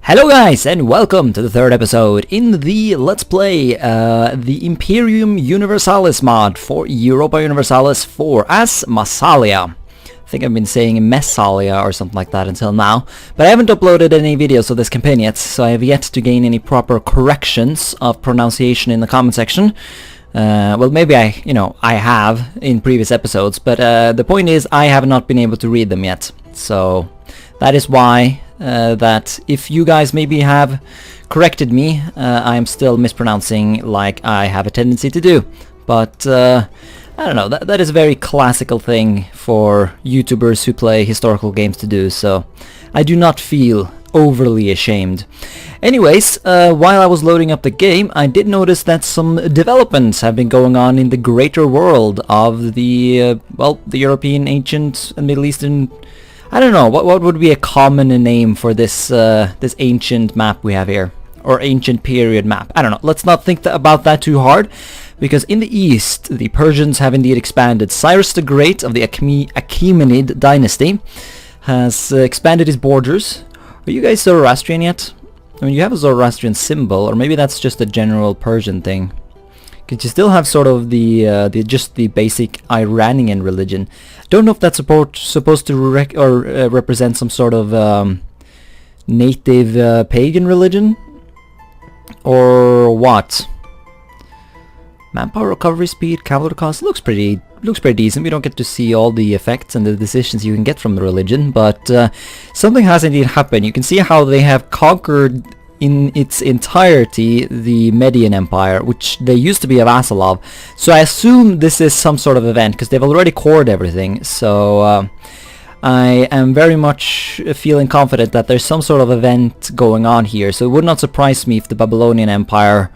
Hello guys and welcome to the third episode in the Let's Play the Imperium Universalis mod for Europa Universalis 4 as Massalia. I think I've been saying Massalia or something like that until now, but I haven't uploaded any videos of this campaign yet, so I have yet to gain any proper corrections of pronunciation in the comment section. Well, maybe I have in previous episodes, but the point is I have not been able to read them yet, so that is why that if you guys maybe have corrected me, I am still mispronouncing like I have a tendency to do. But I don't know, that is a very classical thing for YouTubers who play historical games to do, so I do not feel overly ashamed. Anyways, while I was loading up the game, I did notice that some developments have been going on in the greater world of the, the European, ancient and Middle Eastern. I don't know, what would be a common name for this this ancient map we have here? Or ancient period map. I don't know, let's not think about that too hard, because in the east, the Persians have indeed expanded. Cyrus the Great of the Achaemenid dynasty has expanded his borders. Are you guys Zoroastrian yet? I mean, you have a Zoroastrian symbol, or maybe that's just a general Persian thing. Because you still have sort of the just the basic Iranian religion. Don't know if that's supposed to represent some sort of native pagan religion, or what? Manpower recovery speed, cavalry cost looks pretty decent. We don't get to see all the effects and the decisions you can get from the religion, but something has indeed happened. You can see how they have conquered in its entirety the Median Empire, which they used to be a vassal of. So I assume this is some sort of event, because they've already cored everything. So I am very much feeling confident that there's some sort of event going on here. So it would not surprise me if the Babylonian Empire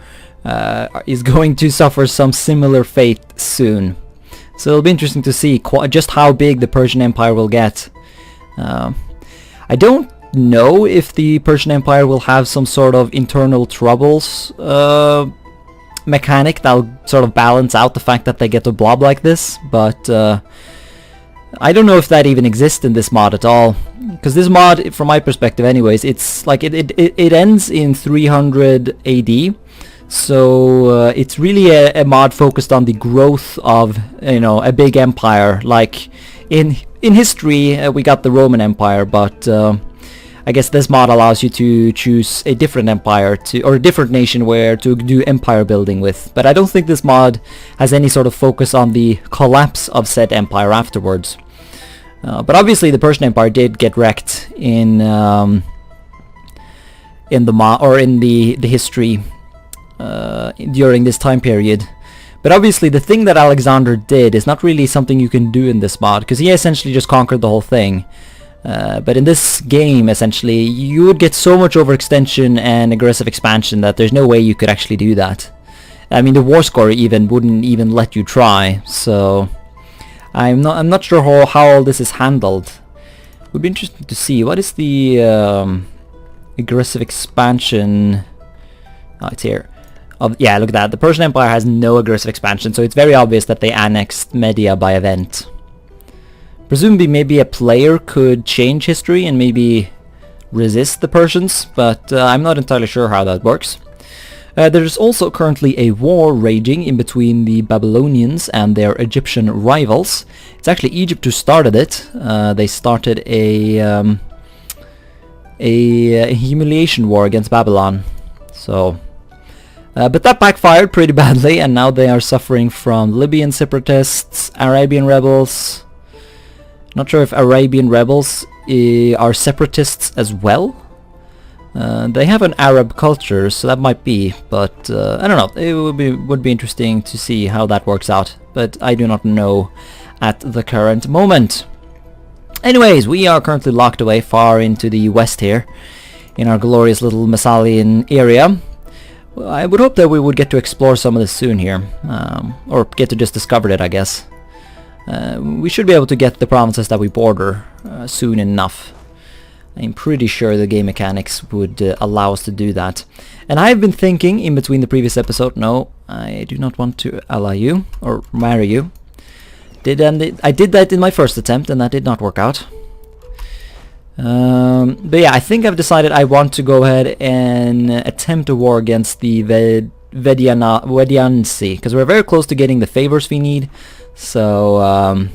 is going to suffer some similar fate soon. So it'll be interesting to see just how big the Persian Empire will get. I don't know if the Persian Empire will have some sort of internal troubles mechanic that'll sort of balance out the fact that they get to blob like this, but I don't know if that even exists in this mod at all, because this mod, from my perspective anyways, it's like it ends in 300 AD, so it's really a mod focused on the growth of, you know, a big empire. Like in history we got the Roman Empire, but I guess this mod allows you to choose a different empire or a different nation where to do empire building with. But I don't think this mod has any sort of focus on the collapse of said empire afterwards. But obviously the Persian Empire did get wrecked in the history during this time period. But obviously the thing that Alexander did is not really something you can do in this mod, because he essentially just conquered the whole thing. But in this game, essentially, you would get so much overextension and aggressive expansion that there's no way you could actually do that. I mean, the war score wouldn't even let you try. So I'm not sure how all this is handled. It would be interesting to see what is the aggressive expansion. Oh, it's here. Yeah, look at that. The Persian Empire has no aggressive expansion, so it's very obvious that they annexed Media by event. Presumably maybe a player could change history and maybe resist the Persians, but I'm not entirely sure how that works. There's also currently a war raging in between the Babylonians and their Egyptian rivals. It's actually Egypt who started it. They started a humiliation war against Babylon. So, but that backfired pretty badly, and now they are suffering from Libyan separatists, Arabian rebels. Not sure if Arabian rebels are separatists as well. They have an Arab culture, so that might be, but I don't know. It would be interesting to see how that works out, but I do not know at the current moment. Anyways, we are currently locked away far into the west here, in our glorious little Massalian area. I would hope that we would get to explore some of this soon here, or get to just discover it, I guess. We should be able to get the provinces that we border soon enough. I'm pretty sure the game mechanics would allow us to do that. And I've been thinking in between the previous episode, no, I do not want to ally you or marry you. I did that in my first attempt and that did not work out. But yeah, I think I've decided I want to go ahead and attempt a war against the Vediansi, because we're very close to getting the favors we need. So,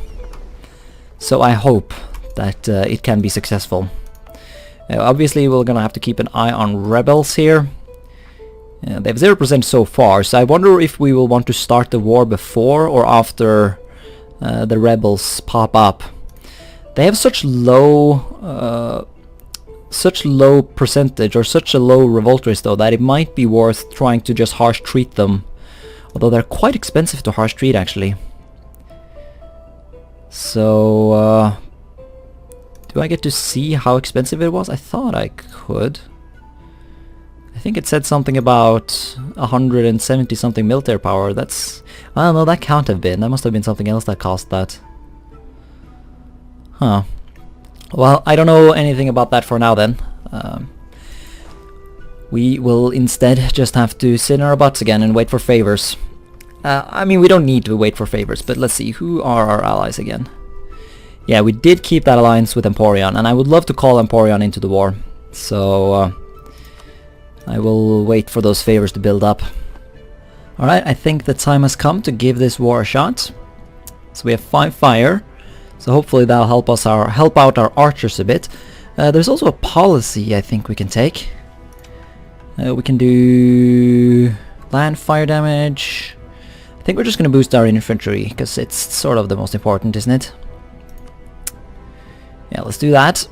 so I hope that it can be successful. Obviously, we're gonna have to keep an eye on rebels here. They have 0% so far, so I wonder if we will want to start the war before or after the rebels pop up. They have such low percentage, or such a low revolt risk though, that it might be worth trying to just harsh treat them. Although they're quite expensive to harsh treat actually. So, do I get to see how expensive it was? I thought I could. I think it said something about 170 something military power. That's... oh no, that can't have been. That must have been something else that cost that. Huh. Well, I don't know anything about that for now then. We will instead just have to sit in our butts again and wait for favors. I mean, we don't need to wait for favors, but let's see, who are our allies again? Yeah, we did keep that alliance with Emporion, and I would love to call Emporion into the war. So, I will wait for those favors to build up. Alright, I think the time has come to give this war a shot. So we have 5 fire. So hopefully that'll help out our archers a bit. There's also a policy I think we can take. We can do land fire damage. I think we're just going to boost our infantry, because it's sort of the most important, isn't it? Yeah, let's do that.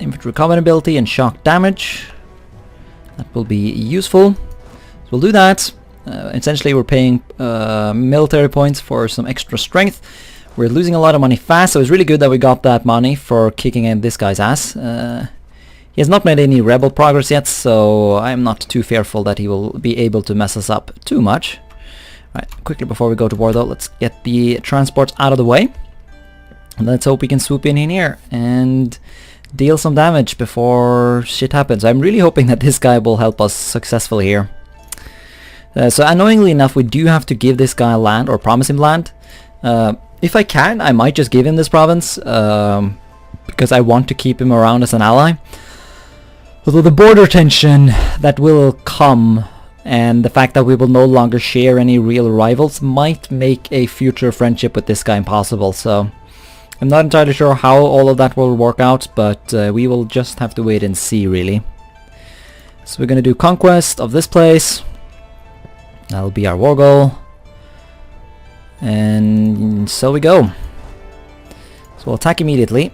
Infantry combat ability and shock damage. That will be useful. So we'll do that. Essentially we're paying military points for some extra strength. We're losing a lot of money fast, so it's really good that we got that money for kicking in this guy's ass. He has not made any rebel progress yet, so I'm not too fearful that he will be able to mess us up too much. Right, quickly before we go to war though, let's get the transports out of the way. And let's hope we can swoop in here and deal some damage before shit happens. I'm really hoping that this guy will help us successfully here. So annoyingly enough, we do have to give this guy land, or promise him land. If I can, I might just give him this province, because I want to keep him around as an ally. Although the border tension that will come, and the fact that we will no longer share any real rivals, might make a future friendship with this guy impossible, so I'm not entirely sure how all of that will work out, but we will just have to wait and see, really. So we're gonna do conquest of this place. That'll be our war goal. And so we go. So we'll attack immediately.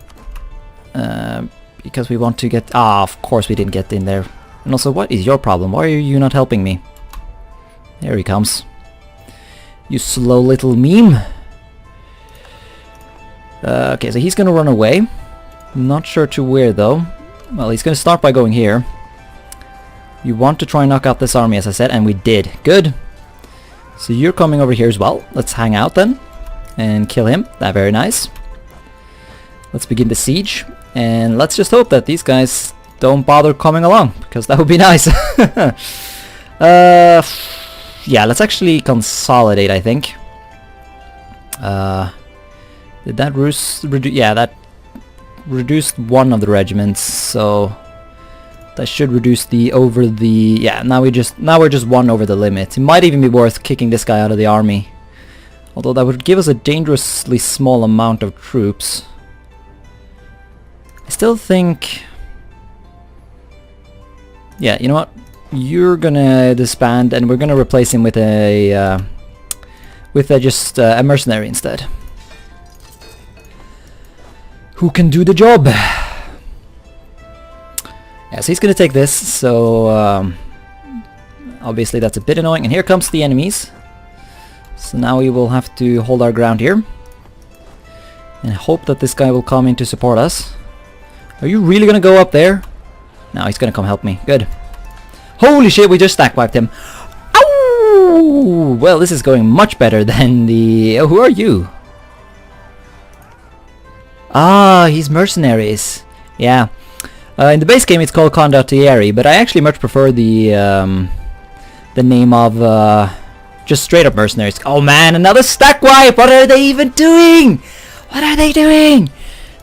Because we want to get... ah, of course we didn't get in there. And also, what is your problem? Why are you not helping me? There he comes. You slow little meme. Okay, so he's gonna run away. Not sure to where though. Well, he's gonna start by going here. You want to try and knock out this army, as I said, and we did. Good. So you're coming over here as well. Let's hang out then and kill him. That very nice. Let's begin the siege, and let's just hope that these guys don't bother coming along, because that would be nice. Yeah, let's actually consolidate, I think. Did that yeah, that reduced one of the regiments, so that should reduce the yeah, now we're just one over the limit. It might even be worth kicking this guy out of the army, although that would give us a dangerously small amount of troops. I still think, yeah, you know what, you're gonna disband and we're gonna replace him with a just a mercenary instead, who can do the job. Yeah, so he's gonna take this, so obviously that's a bit annoying, and here comes the enemies. So now we will have to hold our ground here and hope that this guy will come in to support us. Are you really gonna go up there? No, he's gonna come help me. Good. Holy shit, we just stack wiped him. Ow! Well, this is going much better than the... oh, who are you? Ah, he's mercenaries. Yeah. In the base game it's called condottieri, but I actually much prefer the name of just straight up mercenaries. Oh man, another stack wipe! What are they even doing? What are they doing?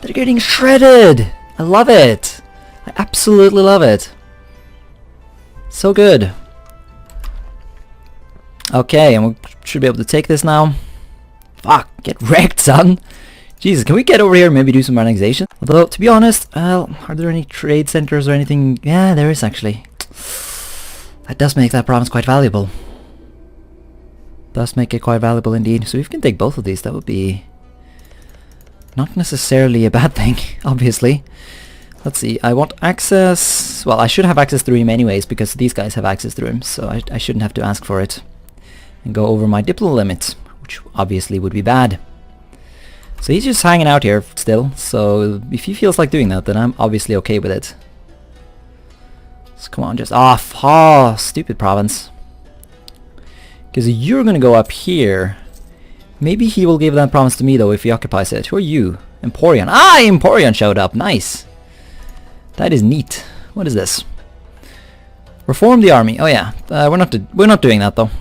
They're getting shredded. I love it! I absolutely love it. So good. Okay, and we should be able to take this now. Fuck, get wrecked, son! Jesus, can we get over here and maybe do some annexation? Although, to be honest, well, are there any trade centers or anything? Yeah, there is actually. That does make that province quite valuable. Does make it quite valuable indeed. So if we can take both of these, that would be not necessarily a bad thing, obviously. Let's see, I want access... Well, I should have access through him anyways, because these guys have access through him, so I shouldn't have to ask for it. And go over my diplo limit, which obviously would be bad. So he's just hanging out here still, so if he feels like doing that, then I'm obviously okay with it. So come on, just off. Oh, stupid province. Because you're gonna go up here. Maybe he will give that province to me though if he occupies it. Who are you? Emporion. Ah, Emporion showed up. Nice. That is neat. What is this? Reform the army. Oh yeah, we're not doing that though.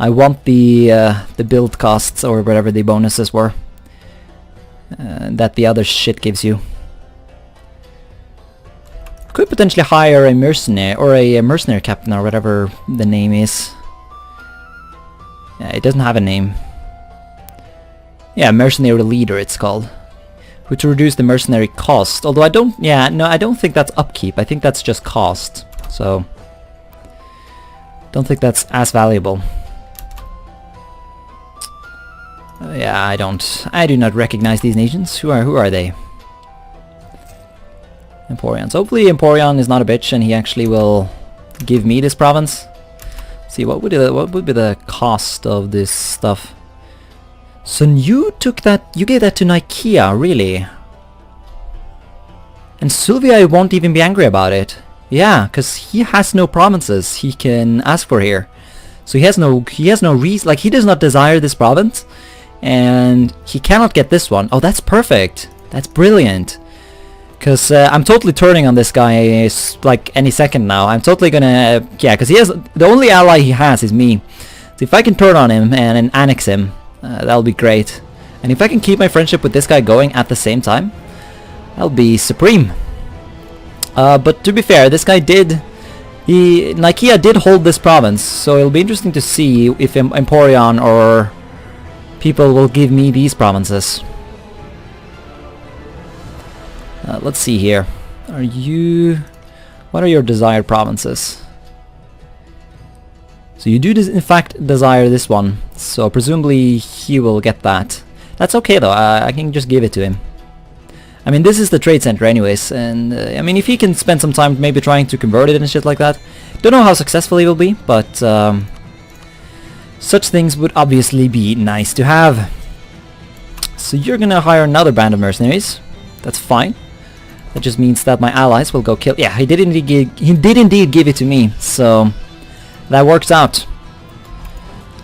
I want the build costs or whatever the bonuses were that the other shit gives you. Could potentially hire a mercenary or a mercenary captain or whatever the name is. Yeah, it doesn't have a name. Yeah, mercenary leader it's called. Which will reduce the mercenary cost. Although I don't, yeah, no, I don't think that's upkeep. I think that's just cost. So, don't think that's as valuable. Yeah, I do not recognize these nations. Who are they? Emporion. So hopefully Emporion is not a bitch and he actually will give me this province. Let's see, what would be the cost of this stuff? So you gave that to Nicaea, really? And Sylvia won't even be angry about it. Yeah, because he has no provinces he can ask for here. So he has no reason, like he does not desire this province. And he cannot get this one. Oh, that's perfect. That's brilliant. Because I'm totally turning on this guy like any second now. I'm totally gonna... yeah, because he has... the only ally he has is me. So if I can turn on him and annex him, that'll be great. And if I can keep my friendship with this guy going at the same time, that'll be supreme. But to be fair, this guy did... Nicaea did hold this province. So it'll be interesting to see if Emporion or... people will give me these provinces. Let's see here. Are you... what are your desired provinces? So you do in fact desire this one. So presumably he will get that. That's okay though. I can just give it to him. I mean, this is the trade center anyways. And I mean, if he can spend some time maybe trying to convert it and shit like that. Don't know how successful he will be, but... such things would obviously be nice to have. So you're gonna hire another band of mercenaries. That's fine. That just means that my allies will go kill... yeah, he did indeed give it to me. So that works out.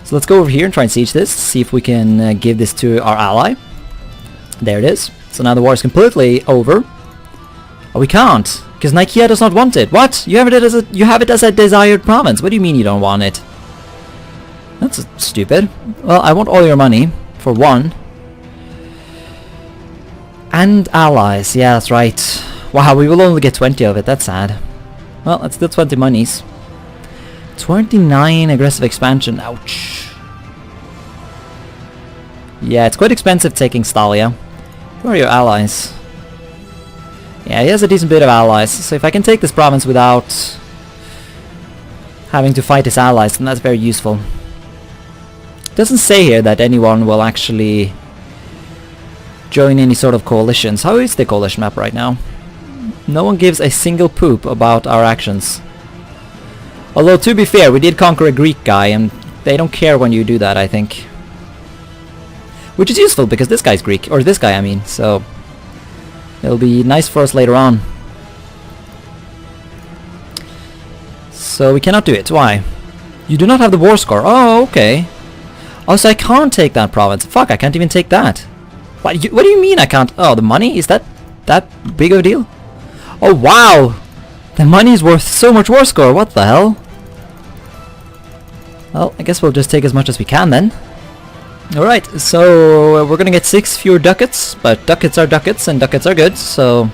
So let's go over here and try and siege this. See if we can give this to our ally. There it is. So now the war is completely over. Oh, we can't. Because Nicaea does not want it. What? You have it as a desired province. What do you mean you don't want it? That's stupid. Well, I want all your money, for one. And allies, yeah, that's right. Wow, we will only get 20 of it, that's sad. Well, that's still 20 monies. 29 aggressive expansion, ouch. Yeah, it's quite expensive taking Stalia. Who are your allies? Yeah, he has a decent bit of allies, so if I can take this province without having to fight his allies, then that's very useful. Doesn't say here that anyone will actually join any sort of coalitions. How is the coalition map right now? No one gives a single poop about our actions. Although, to be fair, we did conquer a Greek guy, and they don't care when you do that, I think. Which is useful, because this guy's Greek. Or this guy, I mean, so... it'll be nice for us later on. So we cannot do it. Why? You do not have the war score. Oh, okay. Oh, so I can't take that province. Fuck, I can't even take that. What do you mean I can't? Oh, the money? Is that big of a deal? Oh, wow! The money is worth so much war score. What the hell? Well, I guess we'll just take as much as we can then. Alright, so we're gonna get 6 fewer ducats, but ducats are ducats and ducats are good, so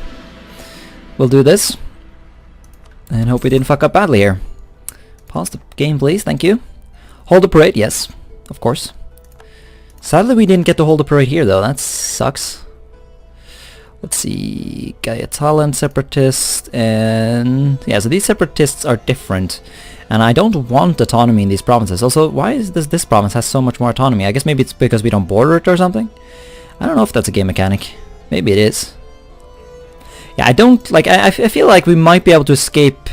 we'll do this. And hope we didn't fuck up badly here. Pause the game, please, thank you. Hold the parade, yes, of course. Sadly we didn't get to hold the parade here though, that sucks. Let's see, Gayatalan separatists, and yeah, so these separatists are different. And I don't want autonomy in these provinces. Also, why is this province has so much more autonomy? I guess maybe it's because we don't border it or something? I don't know if that's a game mechanic. Maybe it is. Yeah, I don't, like, I feel like we might be able to escape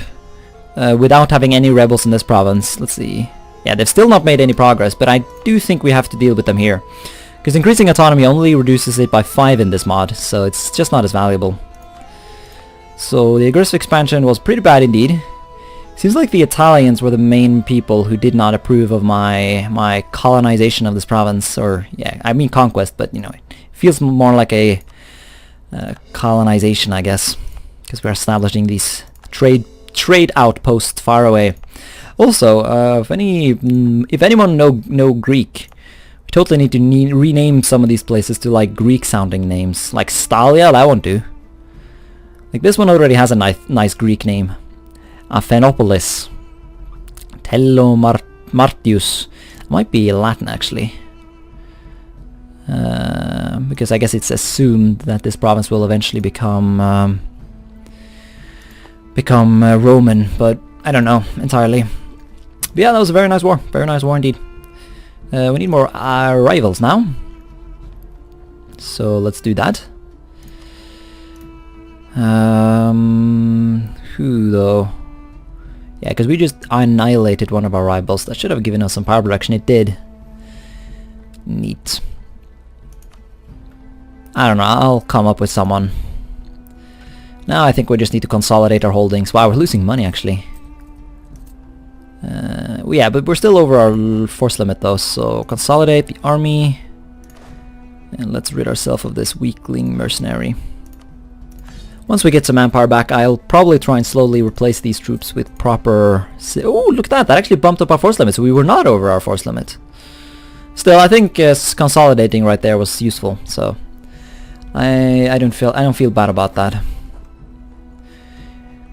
without having any rebels in this province. Let's see. Yeah, they've still not made any progress, but I do think we have to deal with them here. Because increasing autonomy only reduces it by 5 in this mod, so it's just not as valuable. So the aggressive expansion was pretty bad indeed. Seems like the Italians were the main people who did not approve of my colonization of this province, or yeah, I mean conquest, but you know, it feels more like a colonization, I guess, because we're establishing these trade outposts far away. Also, if anyone know Greek, we totally need to rename some of these places to like Greek-sounding names, like Stalia. That won't do. Like this one already has a nice Greek name. Aphenopolis. Martius. Might be Latin actually. Because I guess it's assumed that this province will eventually become Roman, but I don't know entirely. But yeah, that was a very nice war. Very nice war indeed. We need more rivals now. So let's do that. Who though? Yeah, because we just annihilated one of our rivals. That should have given us some power production. It did. Neat. I don't know. I'll come up with someone. Now I think we just need to consolidate our holdings. Wow, we're losing money actually. Yeah, but we're still over our force limit though. So consolidate the army. And let's rid ourselves of this weakling mercenary. Once we get some manpower back, I'll probably try and slowly replace these troops with proper... Oh, look at that! That actually bumped up our force limit, so we were not over our force limit. Still, I think consolidating right there was useful, so... I don't feel bad about that.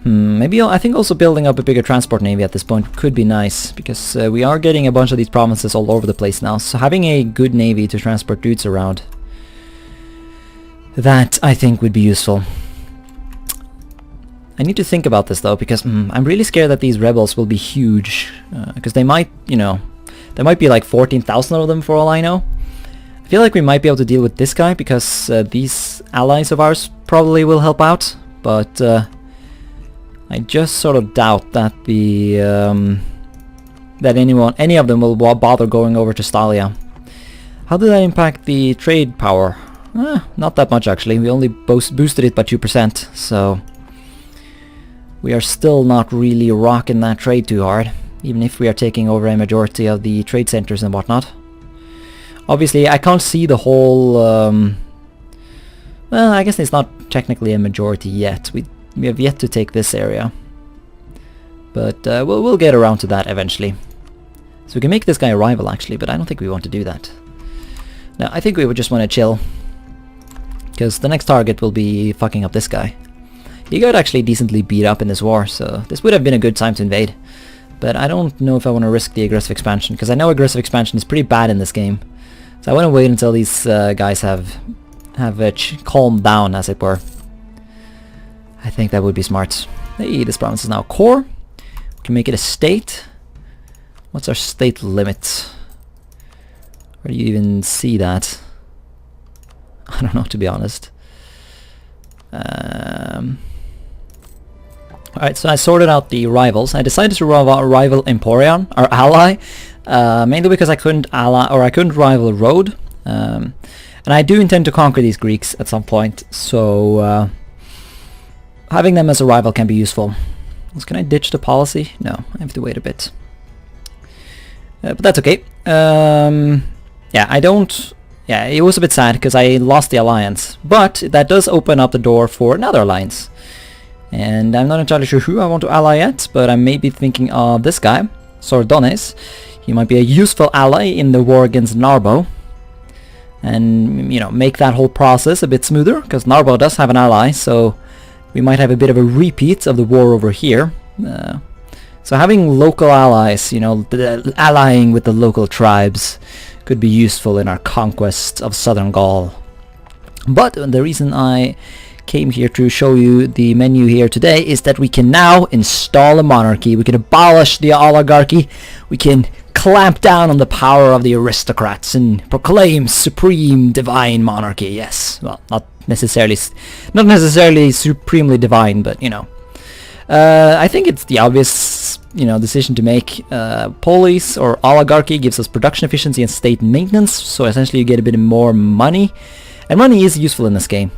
Maybe I think also building up a bigger transport navy at this point could be nice, because we are getting a bunch of these provinces all over the place now, so having a good navy to transport dudes around, that I think would be useful. I need to think about this though, because I'm really scared that these rebels will be huge, because they might, you know, there might be like 14,000 of them for all I know. I feel like we might be able to deal with this guy, because these allies of ours probably will help out, but I just sort of doubt that the that any of them will bother going over to Stalia. How did that impact the trade power? Not that much actually. We only boosted it by 2%, so we are still not really rocking that trade too hard, even if we are taking over a majority of the trade centers and whatnot. Obviously, I can't see the whole... well, I guess it's not technically a majority yet. We have yet to take this area. But we'll get around to that eventually. So we can make this guy a rival actually, but I don't think we want to do that. No, I think we would just want to chill. Because the next target will be fucking up this guy. He got actually decently beat up in this war, so this would have been a good time to invade. But I don't know if I want to risk the aggressive expansion, because I know aggressive expansion is pretty bad in this game. So I want to wait until these guys have calmed down, as it were. I think that would be smart. Hey, this province is now a core. We can make it a state. What's our state limit? Where do you even see that? I don't know, to be honest. Alright, so I sorted out the rivals. I decided to rival Emporion, our ally, mainly because I couldn't rival Rhodes. And I do intend to conquer these Greeks at some point, so having them as a rival can be useful. Can I ditch the policy? No, I have to wait a bit. But that's okay. Yeah, I don't... Yeah, it was a bit sad because I lost the alliance, but that does open up the door for another alliance. And I'm not entirely sure who I want to ally yet, but I may be thinking of this guy, Sordones. He might be a useful ally in the war against Narbo. and, you know, make that whole process a bit smoother, because Narbo does have an ally, so we might have a bit of a repeat of the war over here. So having local allies, you know, allying with the local tribes could be useful in our conquest of southern Gaul. But the reason I came here to show you the menu here today is that we can now install a monarchy. We can abolish the oligarchy. We can clamp down on the power of the aristocrats and proclaim supreme divine monarchy. Yes, well, not necessarily supremely divine, but, you know, I think it's the obvious, you know, decision to make. Polis or oligarchy gives us production efficiency and state maintenance, so essentially you get a bit more money. And money is useful in this game,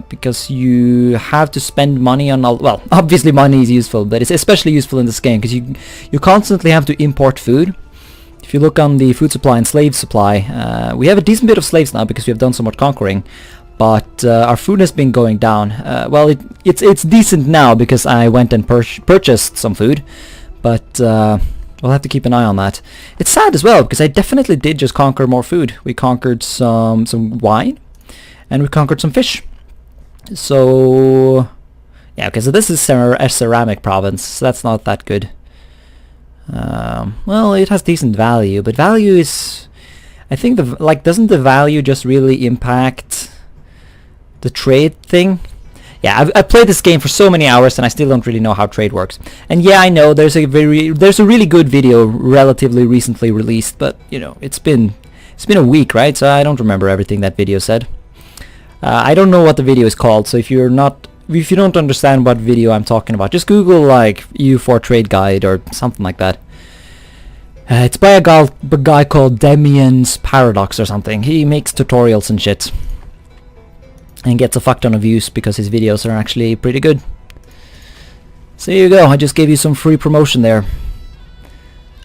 because you have to spend money on, well, obviously money is useful, but it's especially useful in this game because you constantly have to import food. If you look on the food supply and slave supply, we have a decent bit of slaves now because we have done so much conquering, but our food has been going down. Well, it's decent now because I went and purchased some food, but we'll have to keep an eye on that. It's sad as well because I definitely did just conquer more food. We conquered some wine. And we conquered some fish. So yeah, okay, so this is a ceramic province, so that's not that good. Well, it has decent value, but value is, I think, doesn't the value just really impact the trade thing? Yeah, I've played this game for so many hours and I still don't really know how trade works. And yeah, I know there's a really good video relatively recently released, but you know, it's been a week, right? So I don't remember everything that video said. I don't know what the video is called, so if you don't understand what video I'm talking about, just Google like EU4 trade guide or something like that. It's by a guy called Demian's Paradox or something. He makes tutorials and shit, and gets a fuck ton of views because his videos are actually pretty good. So here you go, I just gave you some free promotion there.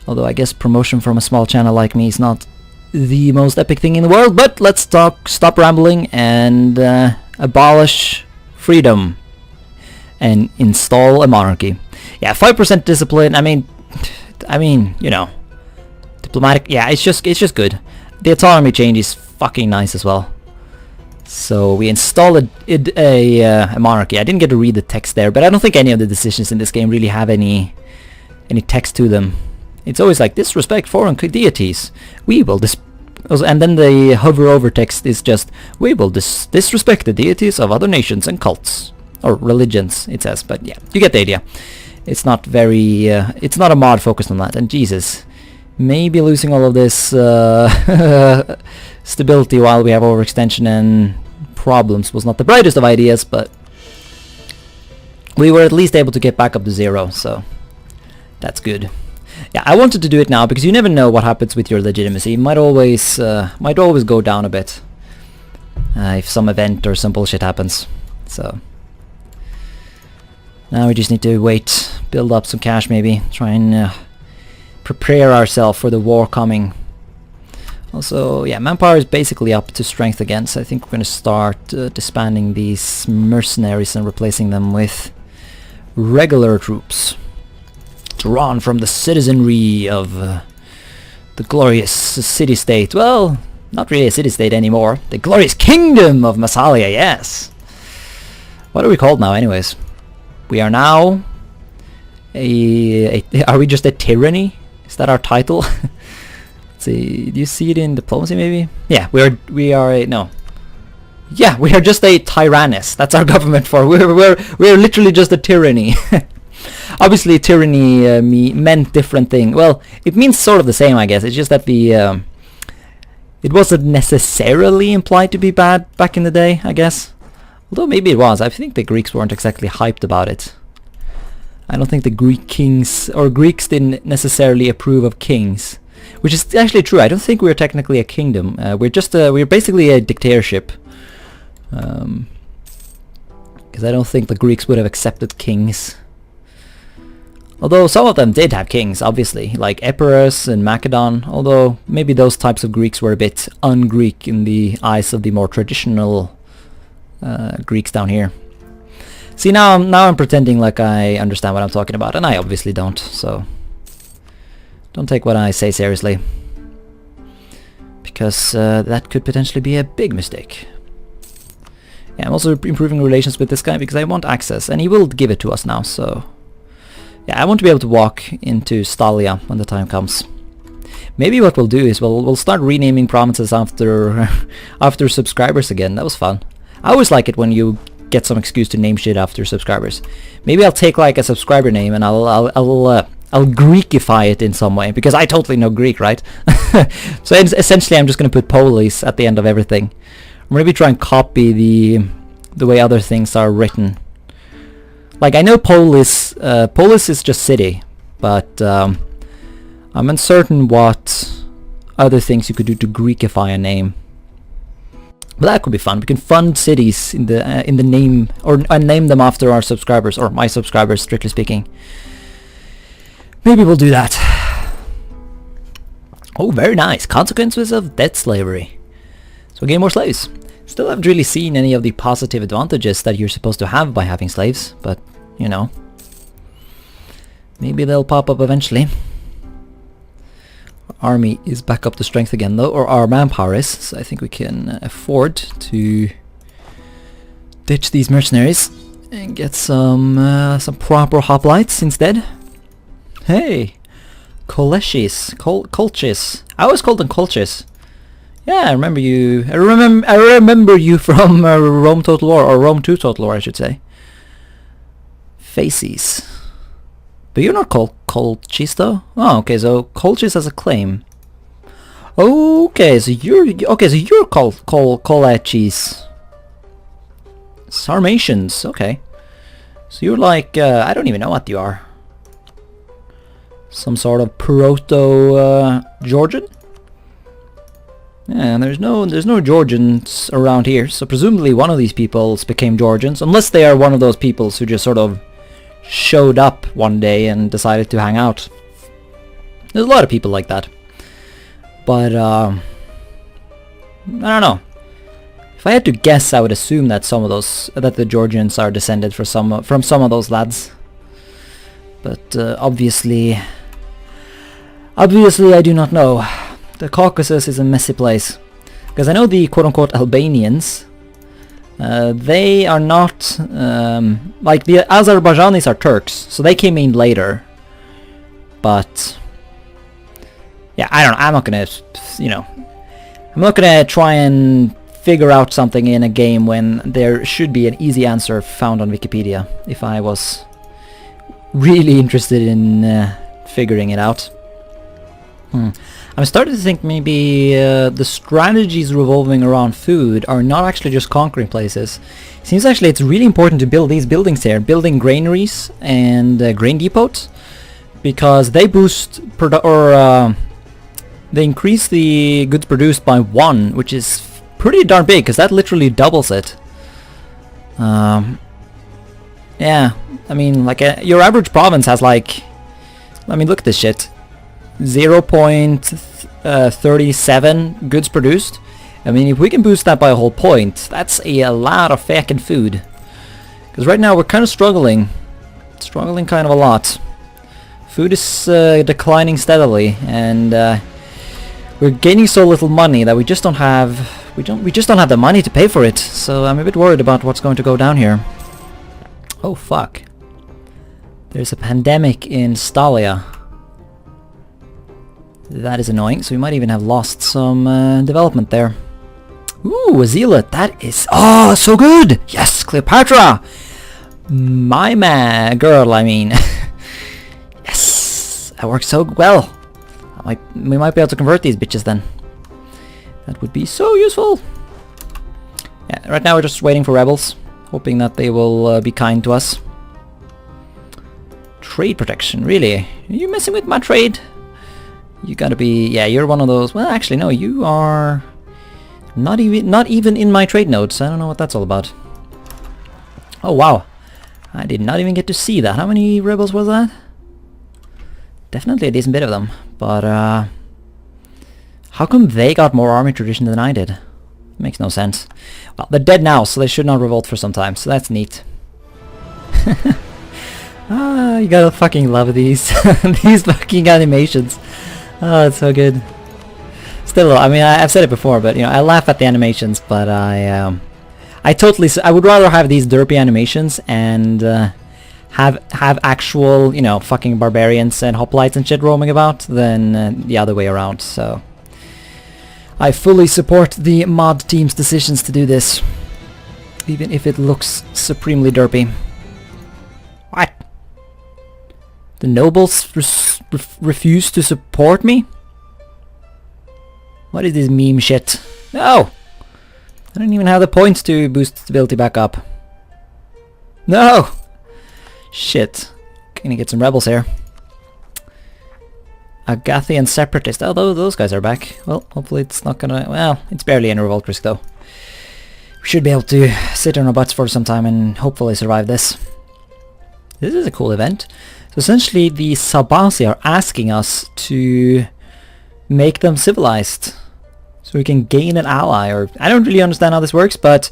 Although I guess promotion from a small channel like me is not the most epic thing in the world, but let's stop rambling and abolish freedom and install a monarchy. Yeah, 5% discipline. I mean, you know, diplomatic. Yeah, it's just good. The autonomy change is fucking nice as well. So we installed a monarchy. I didn't get to read the text there, but I don't think any of the decisions in this game really have any text to them. It's always like, disrespect foreign deities. We will and then the hover over text is just, we will disrespect the deities of other nations and cults. Or religions, it says, but yeah, you get the idea. It's not very, it's not a mod focused on that, and Jesus. Maybe losing all of this stability while we have overextension and problems was not the brightest of ideas, but we were at least able to get back up to 0, so that's good. Yeah, I wanted to do it now because you never know what happens with your legitimacy. It might always go down a bit if some event or some bullshit happens. So now we just need to wait, build up some cash, maybe try and prepare ourselves for the war coming. Also, yeah, manpower is basically up to strength again, so I think we're going to start disbanding these mercenaries and replacing them with regular troops drawn from the citizenry of the glorious city-state. Well, not really a city-state anymore. The glorious kingdom of Massalia, yes. What are we called now, anyways? We are now are we just a tyranny? Is that our title? Let's see. Do you see it in diplomacy, maybe? Yeah, we are just a tyrannus. That's our government for. We're literally just a tyranny. Obviously, tyranny meant different thing. Well, it means sort of the same, I guess. It's just that it wasn't necessarily implied to be bad back in the day, I guess. Although maybe it was. I think the Greeks weren't exactly hyped about it. I don't think the Greek kings or Greeks didn't necessarily approve of kings, which is actually true. I don't think we're technically a kingdom. We're basically a dictatorship. Because I don't think the Greeks would have accepted kings. Although some of them did have kings, obviously, like Epirus and Macedon, although maybe those types of Greeks were a bit un-Greek in the eyes of the more traditional Greeks down here. See, now I'm pretending like I understand what I'm talking about, and I obviously don't, so don't take what I say seriously. because that could potentially be a big mistake. Yeah, I'm also improving relations with this guy because I want access, and he will give it to us now, so... Yeah, I want to be able to walk into Stalia when the time comes. Maybe what we'll do is we'll start renaming provinces after after subscribers again. That was fun. I always like it when you get some excuse to name shit after subscribers. Maybe I'll take like a subscriber name and I'll Greekify it in some way, because I totally know Greek, right? So essentially I'm just gonna put polis at the end of everything. Or maybe try and copy the way other things are written. Like, I know polis is just city, but I'm uncertain what other things you could do to Greekify a name. But that could be fun. We can fund cities in the name, or name them after our subscribers, or my subscribers, strictly speaking. Maybe we'll do that. Oh, very nice. Consequences of debt slavery. So gain more slaves. Still haven't really seen any of the positive advantages that you're supposed to have by having slaves, but, you know. Maybe they'll pop up eventually. Our army is back up to strength again though, or our manpower is, so I think we can afford to ditch these mercenaries and get some proper hoplites instead. Hey! Colchis. I always called them Colchis. Yeah, I remember you. I remember you from Rome Total War, or Rome 2 Total War, I should say. Faces. But you're not called Colchis, though. Oh, okay. So Colchis has a claim. Okay, so you're called Colchis. Sarmatians. Okay. So you're like I don't even know what you are. Some sort of proto Georgian. Yeah, and there's no Georgians around here, so presumably one of these peoples became Georgians, unless they are one of those peoples who just sort of showed up one day and decided to hang out. There's a lot of people like that. But I don't know. If I had to guess, I would assume that that the Georgians are descended from some of those lads. But obviously I do not know. The Caucasus is a messy place. Because I know the quote-unquote Albanians, they are not... like, the Azerbaijanis are Turks, so they came in later. But... yeah, I don't know, I'm not gonna, you know... I'm not gonna try and figure out something in a game when there should be an easy answer found on Wikipedia, if I was really interested in figuring it out. I'm starting to think maybe the strategies revolving around food are not actually just conquering places. Seems actually it's really important to build these buildings here, building granaries and grain depots, because they boost they increase the goods produced by 1, which is pretty darn big, because that literally doubles it. Yeah, I mean, like your average province has like, I mean, look at this shit. 0.37 goods produced. I mean, if we can boost that by a whole point, that's a lot of fucking food. Because right now we're kind of struggling kind of a lot. Food is declining steadily, and we're gaining so little money that we just don't have the money to pay for it. So I'm a bit worried about what's going to go down here. Oh fuck! There's a pandemic in Stalia. That is annoying, so we might even have lost some development there. Ooh, a zealot, that is... oh, so good! Yes, Cleopatra! My girl, I mean. Yes! That works so well. We might be able to convert these bitches then. That would be so useful! Yeah, right now we're just waiting for rebels, hoping that they will be kind to us. Trade protection, really? Are you messing with my trade? You gotta be... yeah, you're one of those... well, actually, no, you are... not even in my trade notes. I don't know what that's all about. Oh, wow. I did not even get to see that. How many rebels was that? Definitely a decent bit of them. But, how come they got more army tradition than I did? Makes no sense. Well, they're dead now, so they should not revolt for some time, so that's neat. Ah, you gotta fucking love these. These fucking animations. Oh, it's so good. Still, I mean, I've said it before, but you know, I laugh at the animations, but I would rather have these derpy animations and have actual, you know, fucking barbarians and hoplites and shit roaming about than the other way around. So I fully support the mod team's decisions to do this, even if it looks supremely derpy. What? The nobles refuse to support me? What is this meme shit? No! I don't even have the points to boost stability back up. No! Shit. Gonna get some rebels here. Agathian separatist. Oh, those guys are back. Well, hopefully it's not gonna... Well, it's barely any revolt risk though. We should be able to sit on our butts for some time and hopefully survive this. This is a cool event. So essentially the Sabasi are asking us to make them civilized. So we can gain an ally, or... I don't really understand how this works, but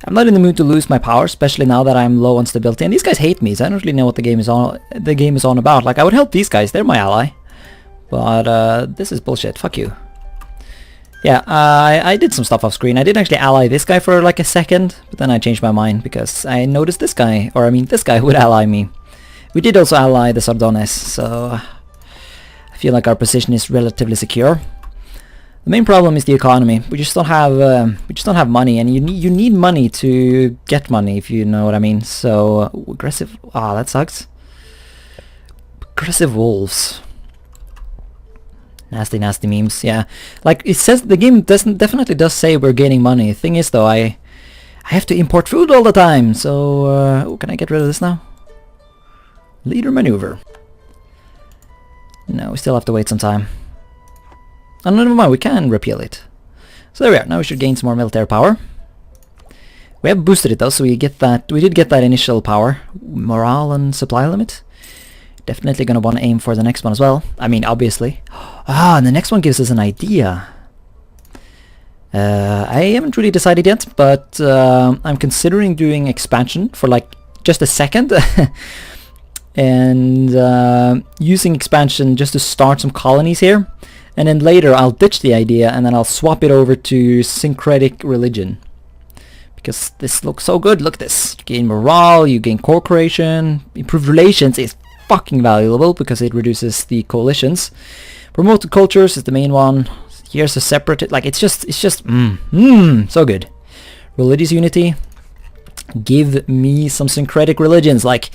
I'm not in the mood to lose my power, especially now that I'm low on stability. And these guys hate me, so I don't really know what the game is on about. Like, I would help these guys, they're my ally. But this is bullshit, fuck you. Yeah, I did some stuff off screen. I did actually ally this guy for like a second, but then I changed my mind because I noticed this guy, or I mean this guy would ally me. We did also ally the Sardones, so I feel like our position is relatively secure. The main problem is the economy. We just don't have money, and you need money to get money, if you know what I mean. So aggressive. Ah, that sucks. Aggressive wolves. Nasty, nasty memes. Yeah, like it says, the game definitely does say we're gaining money. The thing is, though, I have to import food all the time. So can I get rid of this now? Leader maneuver. No, we still have to wait some time. Oh, no, never mind, we can repeal it. So there we are, now we should gain some more military power. We have boosted it though, so we did get that initial power. Morale and supply limit. Definitely gonna want to aim for the next one as well. I mean, obviously. Ah, and the next one gives us an idea. I haven't really decided yet, but I'm considering doing expansion for like just a second. And using expansion just to start some colonies here. And then later I'll ditch the idea and then I'll swap it over to syncretic religion. Because this looks so good, look at this. You gain morale, you gain cooperation, improved relations is fucking valuable because it reduces the coalitions. Promoted cultures is the main one. Here's a separate, like it's just so good. Religious unity. Give me some syncretic religions, like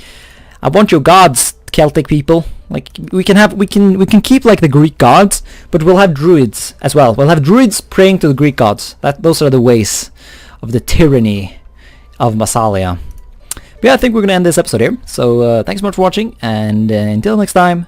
I want your gods, Celtic people. Like we can keep like the Greek gods, but we'll have druids as well. We'll have druids praying to the Greek gods. Those are the ways of the tyranny of Massalia. But yeah, I think we're gonna end this episode here. So thanks so much for watching, and until next time,